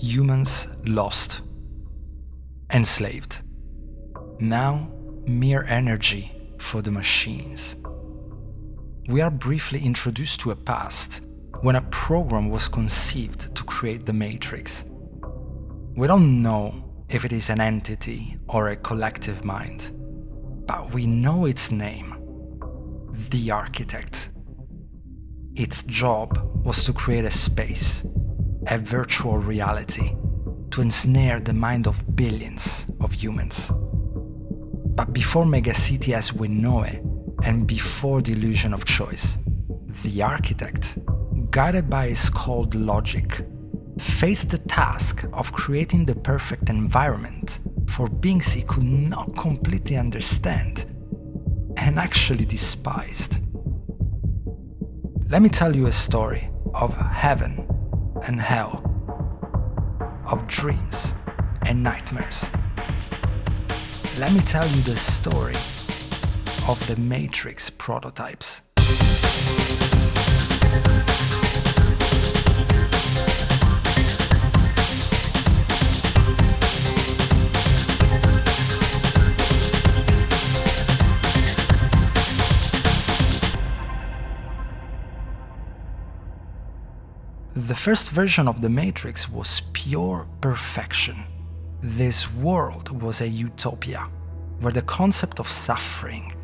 humans lost, enslaved. Now, mere energy for the machines. We are briefly introduced to a past when a program was conceived to create the Matrix. We don't know if it is an entity or a collective mind, but we know its name, the Architect. Its job was to create a space, a virtual reality, to ensnare the mind of billions of humans. But before megacity as we know it, and before the illusion of choice, the Architect, guided by his cold logic, faced the task of creating the perfect environment for beings he could not completely understand and actually despised. Let me tell you a story of heaven and hell, of dreams and nightmares. Let me tell you the story of the Matrix prototypes. The first version of the Matrix was pure perfection. This world was a utopia, where the concept of suffering,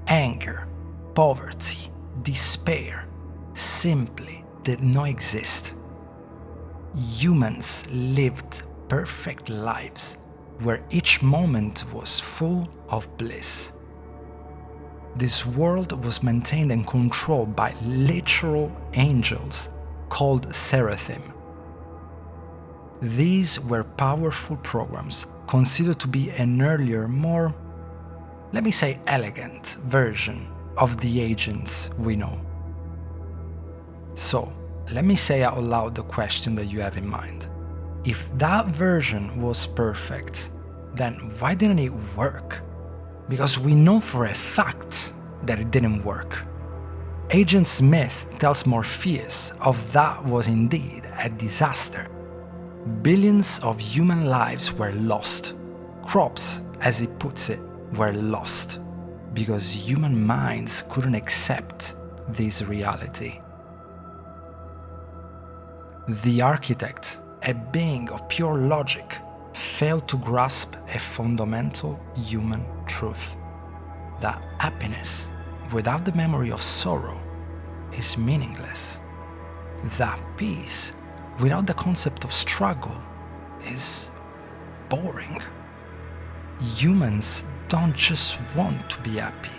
anger, poverty, despair simply did not exist. Humans lived perfect lives, where each moment was full of bliss. This world was maintained and controlled by literal angels called seraphim. These were powerful programs considered to be an earlier, more, let me say, elegant version of the agents we know. So, let me say out loud the question that you have in mind. If that version was perfect, then why didn't it work? Because we know for a fact that it didn't work. Agent Smith tells Morpheus of that was indeed a disaster. Billions of human lives were lost. Crops, as he puts it, were lost because human minds couldn't accept this reality. The Architect, a being of pure logic, failed to grasp a fundamental human truth: that happiness without the memory of sorrow is meaningless. That peace without the concept of struggle is boring. Humans don't just want to be happy,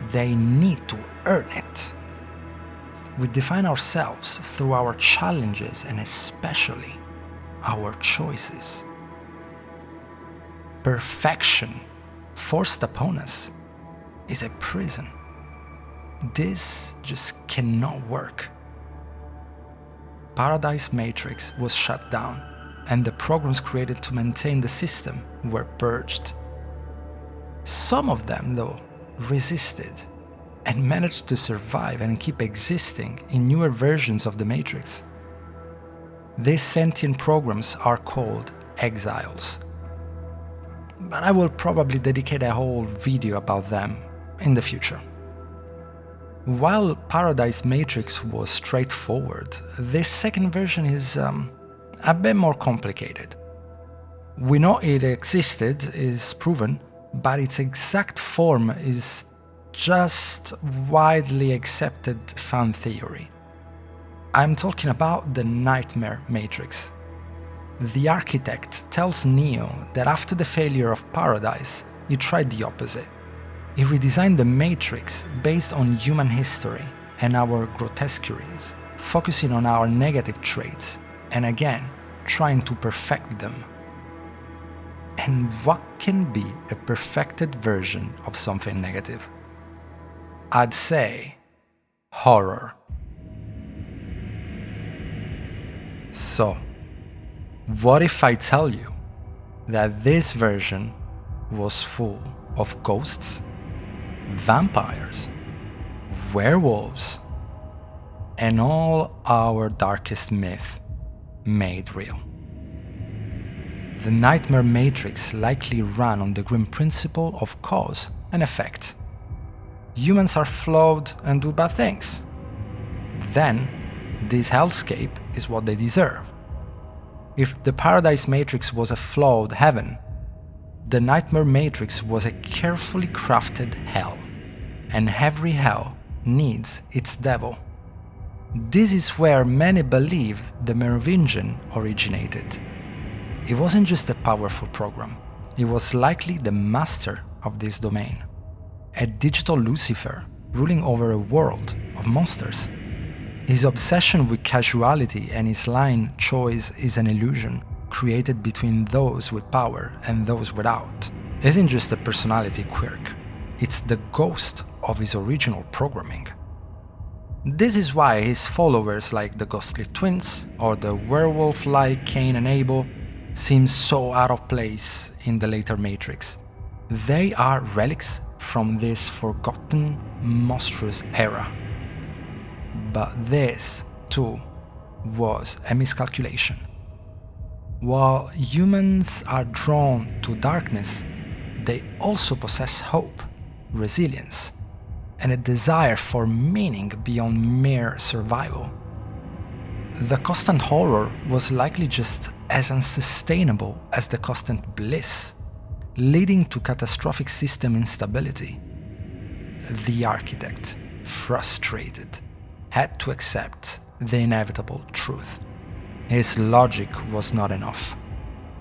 they need to earn it. We define ourselves through our challenges and especially our choices. Perfection, forced upon us, is a prison. This just cannot work. Paradise Matrix was shut down, and the programs created to maintain the system were purged. Some of them, though, resisted and managed to survive and keep existing in newer versions of the Matrix. These sentient programs are called exiles, but I will probably dedicate a whole video about them in the future. While Paradise Matrix was straightforward, this second version is a bit more complicated. We know it existed, is proven, but its exact form is just widely accepted fan theory. I'm talking about the Nightmare Matrix. The Architect tells Neo that after the failure of Paradise, he tried the opposite. He redesigned the Matrix based on human history and our grotesqueries, focusing on our negative traits and again, trying to perfect them. And what can be a perfected version of something negative? I'd say horror. So, what if I tell you that this version was full of ghosts, vampires, werewolves, and all our darkest myth made real? The nightmare matrix likely ran on the grim principle of cause and effect. Humans are flawed and do bad things. Then, this hellscape is what they deserve. If the Paradise Matrix was a flawed heaven, the Nightmare Matrix was a carefully crafted hell, and every hell needs its devil. This is where many believe the Merovingian originated. It wasn't just a powerful program, it was likely the master of this domain. A digital Lucifer ruling over a world of monsters. His obsession with casuality and his line "choice is an illusion" created between those with power and those without isn't just a personality quirk, it's the ghost of his original programming. This is why his followers like the ghostly twins or the werewolf-like Cain and Abel seem so out of place in the later Matrix. They are relics from this forgotten, monstrous era. But this, too, was a miscalculation. While humans are drawn to darkness, they also possess hope, resilience, and a desire for meaning beyond mere survival. The constant horror was likely just as unsustainable as the constant bliss, leading to catastrophic system instability. The architect, frustrated, had to accept the inevitable truth. His logic was not enough.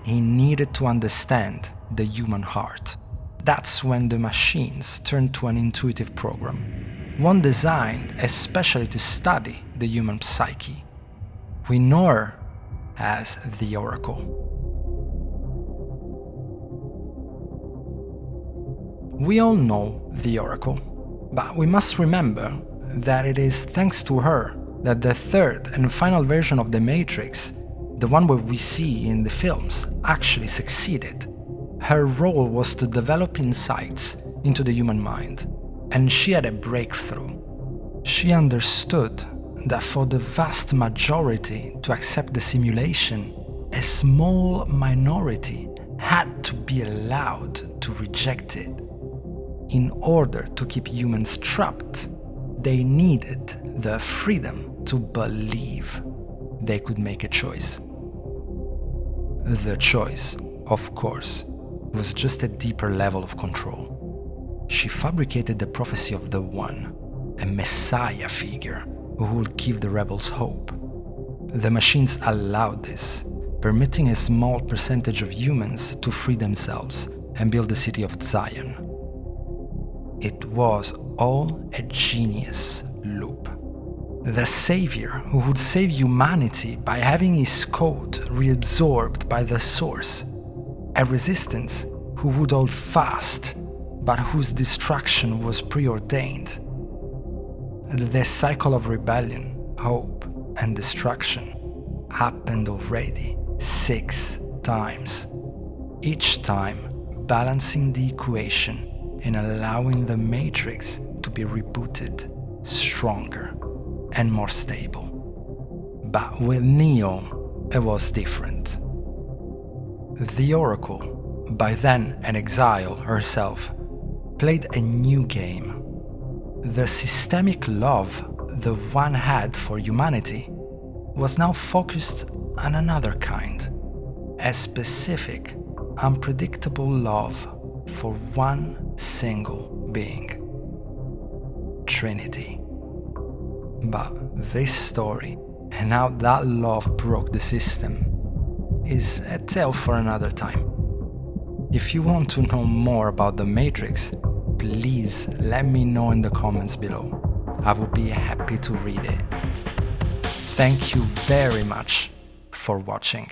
He needed to understand the human heart. That's when the machines turned to an intuitive program, one designed especially to study the human psyche. We know her as the Oracle. We all know the Oracle, but we must remember that it is thanks to her that the third and final version of the Matrix, the one where we see in the films, actually succeeded. Her role was to develop insights into the human mind, and she had a breakthrough. She understood that for the vast majority to accept the simulation, a small minority had to be allowed to reject it. In order to keep humans trapped, they needed the freedom to believe they could make a choice. The choice, of course, was just a deeper level of control. She fabricated the prophecy of the One, a messiah figure who would give the rebels hope. The machines allowed this, permitting a small percentage of humans to free themselves and build the city of Zion. It was all a genius loop. The savior who would save humanity by having his code reabsorbed by the source. A resistance who would hold fast, but whose destruction was preordained. The cycle of rebellion, hope, and destruction happened already 6 times, each time balancing the equation and allowing the Matrix to be rebooted stronger and more stable. But with Neo, it was different. The Oracle, by then an exile herself, played a new game. The systemic love the One had for humanity was now focused on another kind, a specific, unpredictable love for one single being, Trinity. But this story, and how that love broke the system, is a tale for another time. If you want to know more about the Matrix, please let me know in the comments below. I will be happy to read it. Thank you very much for watching.